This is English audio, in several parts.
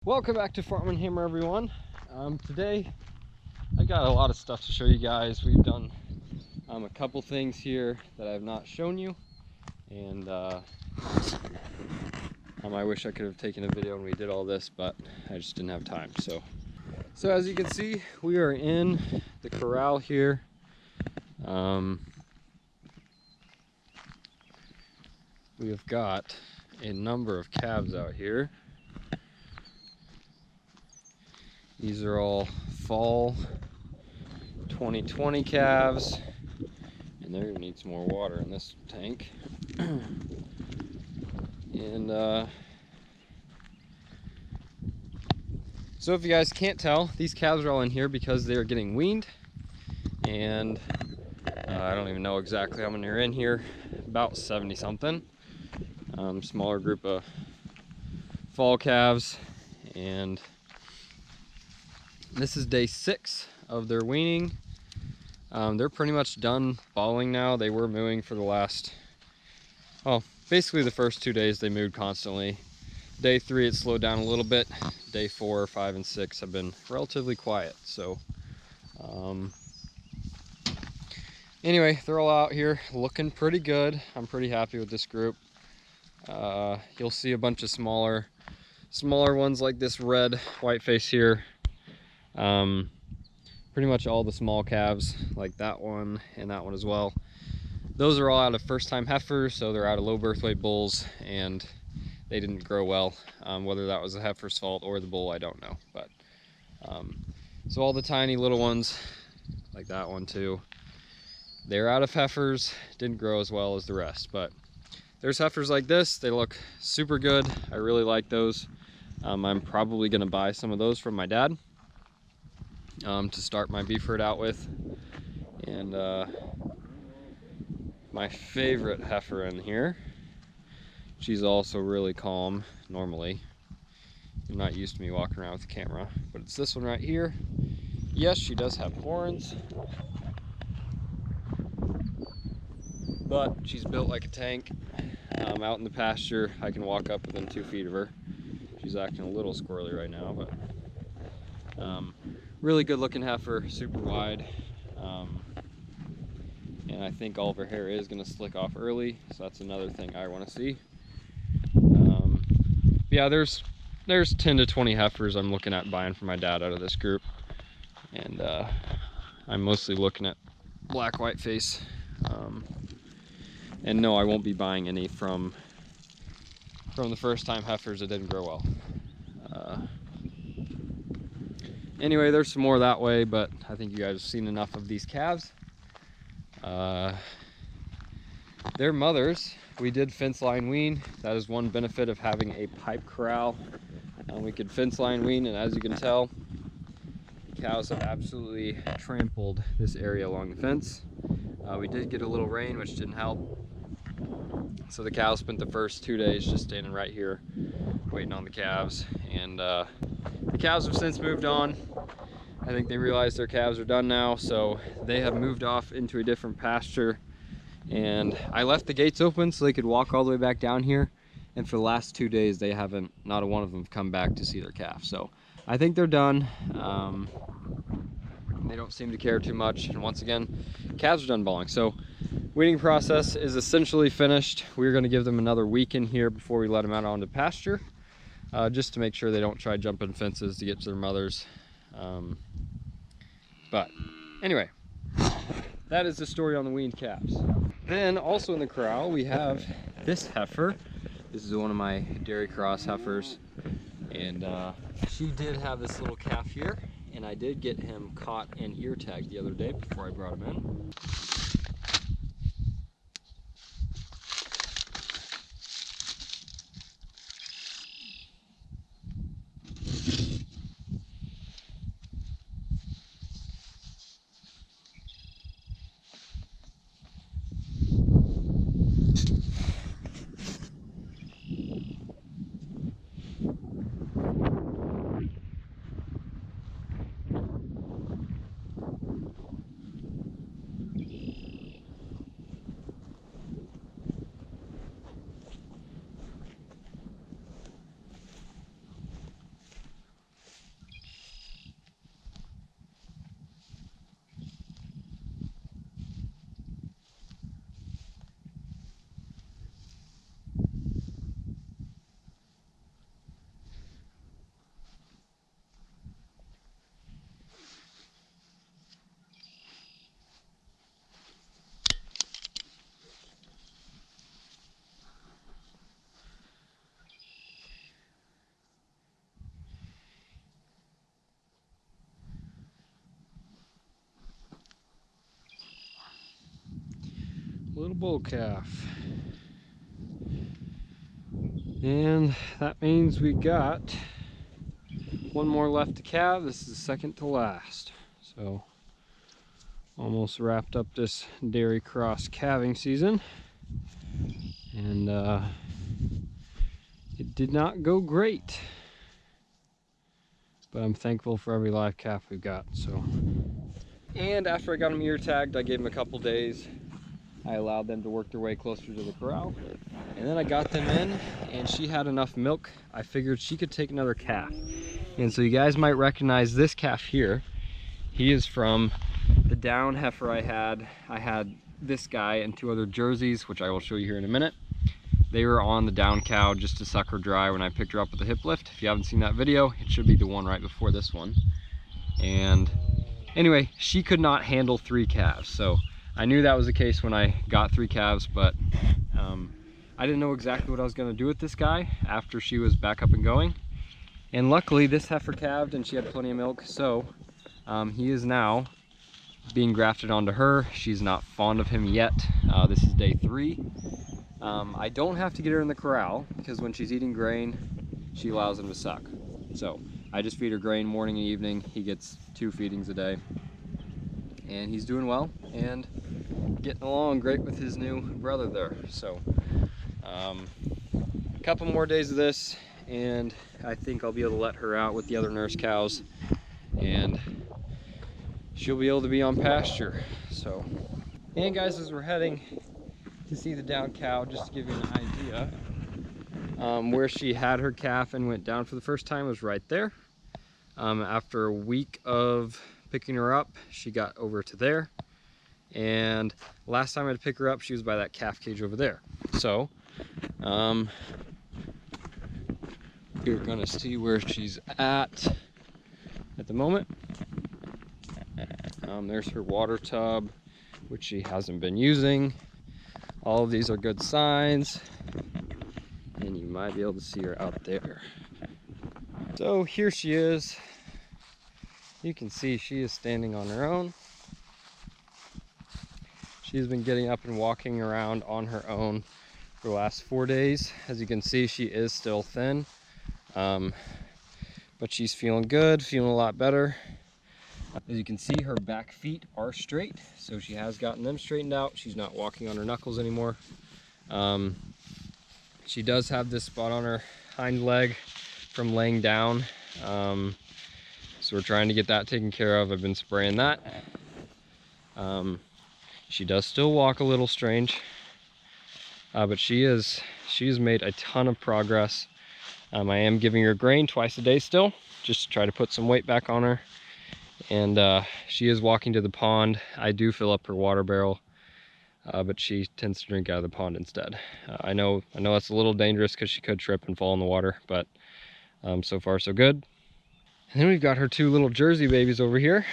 Welcome back to Farm and Hammer, everyone. Today I got a lot of stuff to show you guys. We've done a couple things here that I have not shown you, and I wish I could have taken a video when we did all this, but I just didn't have time. So as you can see, we are in the corral here. We have got a number of calves out here. These are all fall 2020 calves, and they're gonna need some more water in this tank. And so if you guys can't tell, these calves are all in here because they're getting weaned, and I don't even know exactly how many are in here, about 70 something. Smaller group of fall calves, and this is day 6 of their weaning. They're pretty much done balling now. They were mooing for the last, basically the first 2 days they mooed constantly. Day 3 it slowed down a little bit. Day 4, 5, and 6 have been relatively quiet. So anyway, they're all out here looking pretty good. I'm pretty happy with this group. You'll see a bunch of smaller ones like this red white face here. Pretty much all the small calves, like that one and that one as well, those are all out of first-time heifers, so they're out of low birth weight bulls, and they didn't grow well. Whether that was the heifer's fault or the bull, I don't know. But so all the tiny little ones, like that one too, they're out of heifers, didn't grow as well as the rest. But there's heifers like this, they look super good. I really like those. I'm probably gonna buy some of those from my dad to start my beef herd out with. And my favorite heifer in here, she's also really calm normally. You're not used to me walking around with the camera, but it's this one right here. Yes, she does have horns, but she's built like a tank. Out in the pasture, I can walk up within 2 feet of her. She's acting a little squirrely right now, but really good looking heifer, super wide. And I think all of her hair is going to slick off early, so that's another thing I want to see. Yeah, there's 10 to 20 heifers I'm looking at buying for my dad out of this group, and I'm mostly looking at black white face. And no, I won't be buying any from the first time heifers that didn't grow well. Anyway, there's some more that way, but I think you guys have seen enough of these calves. Their mothers, we did fence line wean. That is one benefit of having a pipe corral. We could fence line wean, and as you can tell, the cows have absolutely trampled this area along the fence. We did get a little rain, which didn't help. So the cows spent the first 2 days just standing right here waiting on the calves, and the calves have since moved on. I think they realize their calves are done now, so they have moved off into a different pasture. And I left the gates open so they could walk all the way back down here, and for the last 2 days they haven't, not a one of them, come back to see their calf. So I think they're done. They don't seem to care too much, and once again, calves are done balling. So weaning process is essentially finished. We're going to give them another week in here before we let them out onto pasture, just to make sure they don't try jumping fences to get to their mothers. But anyway, that is the story on the weaned calves. Then also in the corral we have this heifer. This is one of my dairy cross heifers, and she did have this little calf here, and I did get him caught and ear tagged the other day before I brought him in. bull calf. And that means we got one more left to calve. This is the second to last. So almost wrapped up this dairy cross calving season. And it did not go great. But I'm thankful for every live calf we've got. So, and after I got them ear tagged, I gave them a couple days. I allowed them to work their way closer to the corral. And then I got them in, and she had enough milk. I figured she could take another calf. And so you guys might recognize this calf here. He is from the down heifer I had. I had this guy and 2 other Jerseys, which I will show you here in a minute. They were on the down cow just to suck her dry when I picked her up with the hip lift. If you haven't seen that video, it should be the one right before this one. And anyway, she could not handle 3 calves. So I knew that was the case when I got 3 calves, but I didn't know exactly what I was gonna do with this guy after she was back up and going. And luckily this heifer calved and she had plenty of milk. So he is now being grafted onto her. She's not fond of him yet. This is day 3. I don't have to get her in the corral because when she's eating grain, she allows him to suck. So I just feed her grain morning and evening. He gets 2 feedings a day. And he's doing well and getting along great with his new brother there. So a couple more days of this and I think I'll be able to let her out with the other nurse cows and she'll be able to be on pasture. So, and guys, as we're heading to see the down cow, just to give you an idea, where she had her calf and went down for the first time was right there. After a week of picking her up, she got over to there. And last time I had to pick her up, she was by that calf cage over there. So, you're gonna see where she's at the moment. There's her water tub, which she hasn't been using. All of these are good signs, and you might be able to see her out there. So here she is. You can see she is standing on her own. She's been getting up and walking around on her own for the last 4 days. As you can see, she is still thin, but she's feeling good, feeling a lot better. As you can see, her back feet are straight, so she has gotten them straightened out. She's not walking on her knuckles anymore. She does have this spot on her hind leg from laying down, so we're trying to get that taken care of. I've been spraying that. She does still walk a little strange, but she's made a ton of progress. I am giving her grain twice a day still, just to try to put some weight back on her. And she is walking to the pond. I do fill up her water barrel, but she tends to drink out of the pond instead. I know that's a little dangerous because she could trip and fall in the water, but so far so good. And then we've got her 2 little Jersey babies over here.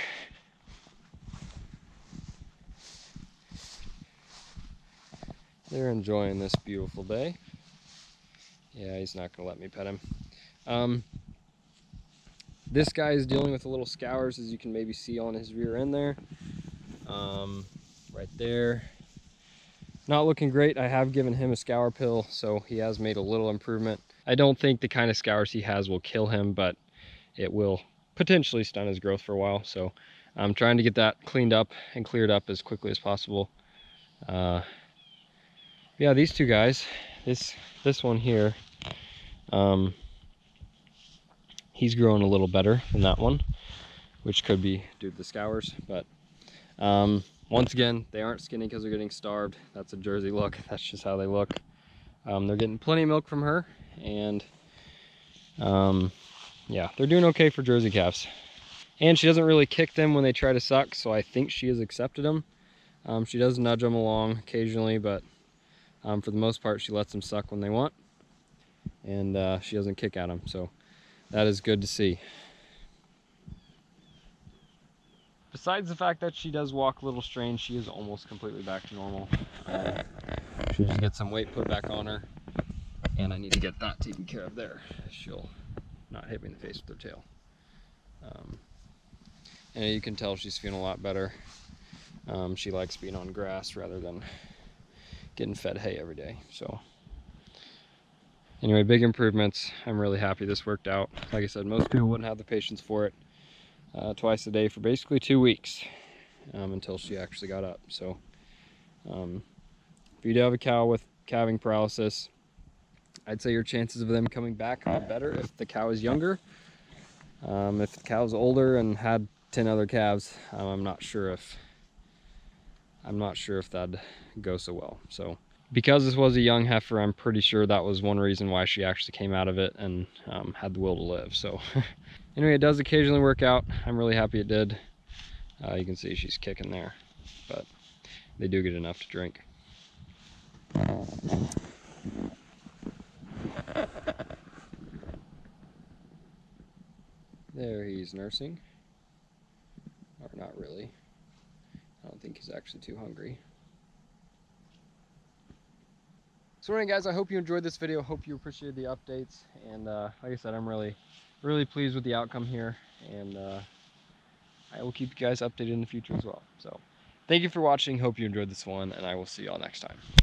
They're enjoying this beautiful day. Yeah, he's not gonna let me pet him. This guy is dealing with a little scours, as you can maybe see on his rear end there. Right there. Not looking great. I have given him a scour pill, so he has made a little improvement. I don't think the kind of scours he has will kill him, but it will potentially stunt his growth for a while. So I'm trying to get that cleaned up and cleared up as quickly as possible. Yeah, these 2 guys, this one here, he's growing a little better than that one, which could be due to the scours. But once again, they aren't skinny because they're getting starved. That's a Jersey look. That's just how they look. They're getting plenty of milk from her, and yeah, they're doing okay for Jersey calves. And she doesn't really kick them when they try to suck, so I think she has accepted them. She does nudge them along occasionally, but for the most part, she lets them suck when they want, and she doesn't kick at them. So that is good to see. Besides the fact that she does walk a little strange, she is almost completely back to normal. She just get some weight put back on her, and I need to get that taken care of there. She'll not hit me in the face with her tail. And you can tell she's feeling a lot better. She likes being on grass rather than getting fed hay every day. So anyway, big improvements. I'm really happy this worked out. Like I said, most people wouldn't have the patience for it. Twice a day for basically 2 weeks until she actually got up. So if you do have a cow with calving paralysis, I'd say your chances of them coming back are better if the cow is younger. If the cow's older and had 10 other calves, I'm not sure if that'd go so well. So because this was a young heifer, I'm pretty sure that was one reason why she actually came out of it and had the will to live. So anyway, it does occasionally work out. I'm really happy it did. You can see she's kicking there, but they do get enough to drink. There, he's nursing. Or not really. I don't think he's actually too hungry. So anyway, guys, I hope you enjoyed this video. Hope you appreciated the updates. And like I said, I'm really pleased with the outcome here. And I will keep you guys updated in the future as well. So thank you for watching. Hope you enjoyed this one, and I will see y'all next time.